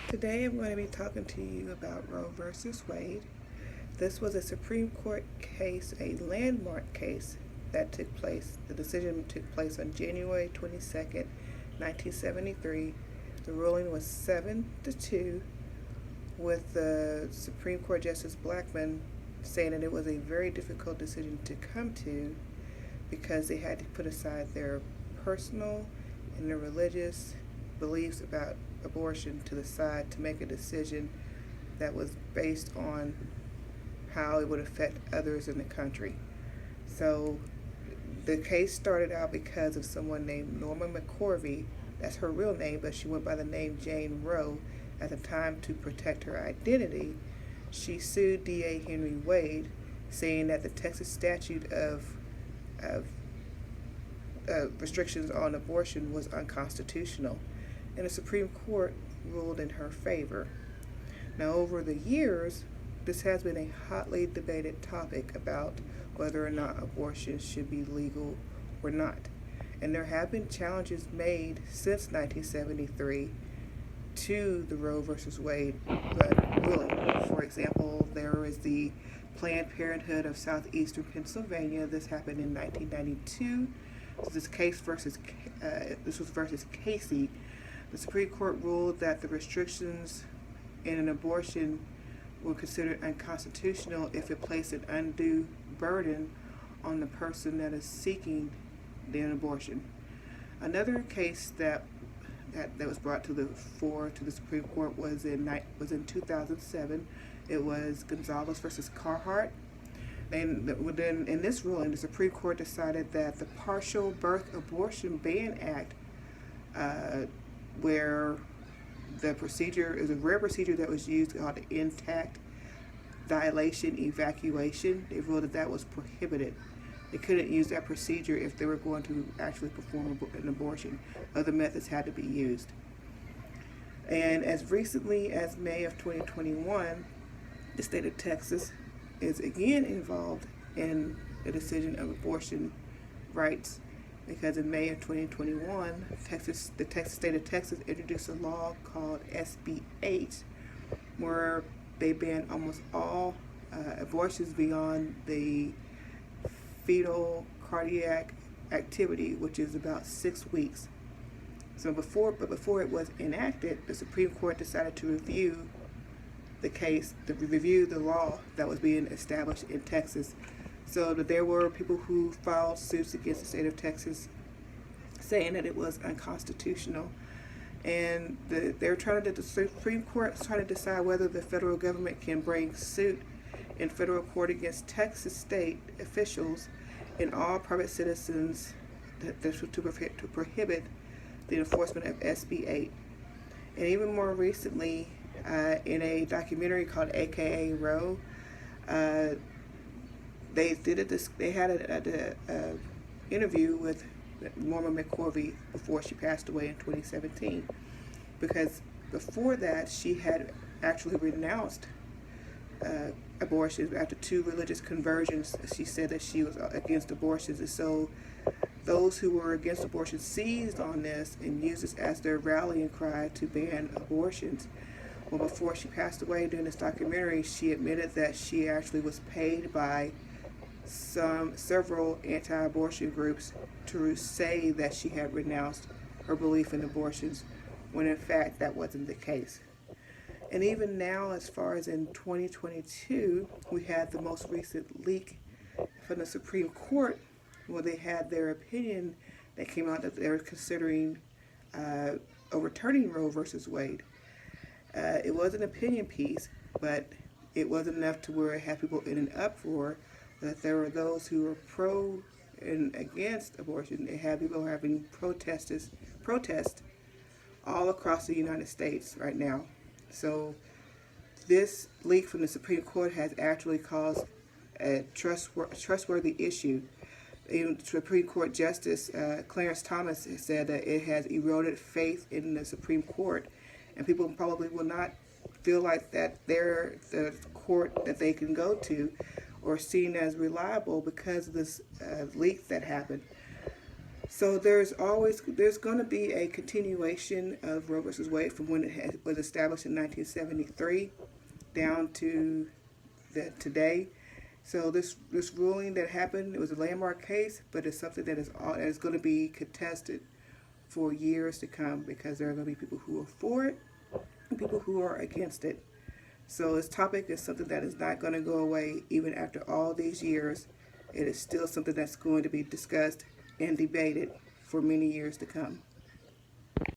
Today I'm going to be talking to you about Roe versus Wade. This was a Supreme Court case, a landmark case that took place. The decision took place on January 22nd, 1973. The ruling was 7-2, with the Supreme Court Justice Blackmun saying that it was a very difficult decision to come to because they had to put aside their personal and their religious beliefs about abortion to the side to make a decision that was based on how it would affect others in the country. So the case started out because of someone named Norma McCorvey. That's her real name, but she went by the name Jane Roe. At the time, to protect her identity, she sued D.A. Henry Wade, saying that the Texas statute of restrictions on abortion was unconstitutional, and the Supreme Court ruled in her favor. Now, over the years, this has been a hotly debated topic about whether or not abortion should be legal or not. And there have been challenges made since 1973 to the Roe versus Wade ruling. For example, there is the Planned Parenthood of Southeastern Pennsylvania. This happened in 1992. This was versus Casey. The Supreme Court ruled that the restrictions in an abortion were considered unconstitutional if it placed an undue burden on the person that is seeking the abortion. Another case that was brought to the Supreme Court was in 2007. It was Gonzalez versus Carhart. And then in this ruling, the Supreme Court decided that the Partial Birth Abortion Ban Act, where the procedure is a rare procedure that was used called intact dilation evacuation, they ruled that was prohibited. They couldn't use that procedure if they were going to actually perform an abortion. Other methods had to be used. And as recently as May of 2021, the state of Texas is again involved in the decision of abortion rights, because in May of 2021, the state of Texas introduced a law called SB 8, where they banned almost all abortions beyond the fetal cardiac activity, which is about 6 weeks. So before it was enacted, the Supreme Court decided to review the law that was being established in Texas. So that there were people who filed suits against the state of Texas saying that it was unconstitutional. And the Supreme Court is trying to decide whether the federal government can bring suit in federal court against Texas state officials and all private citizens to prohibit the enforcement of SB 8. And even more recently, in a documentary called AKA Roe, they had an interview with Norma McCorvey before she passed away in 2017, because before that she had actually renounced abortion after 2 religious conversions. She said that she was against abortions, and so those who were against abortion seized on this and used this as their rallying cry to ban abortions. Well, before she passed away during this documentary, she admitted that she actually was paid by several anti-abortion groups to say that she had renounced her belief in abortions, when in fact that wasn't the case. And even now, as far as in 2022, we had the most recent leak from the Supreme Court, where they had their opinion that came out that they were considering overturning Roe versus Wade. It was an opinion piece, but it wasn't enough to where it had people in an uproar. That there were those who were pro and against abortion. They had people having protests all across the United States right now. So this leak from the Supreme Court has actually caused a trustworthy issue. Even Supreme Court Justice Clarence Thomas said that it has eroded faith in the Supreme Court, and people probably will not feel like that they're the court that they can go to or seen as reliable because of this leak that happened. So there's going to be a continuation of Roe versus Wade from when was established in 1973 down to today. So this ruling that happened, it was a landmark case, but it's something that is going to be contested for years to come, because there are going to be people who are for it and people who are against it. So this topic is something that is not going to go away even after all these years. It is still something that's going to be discussed and debated for many years to come.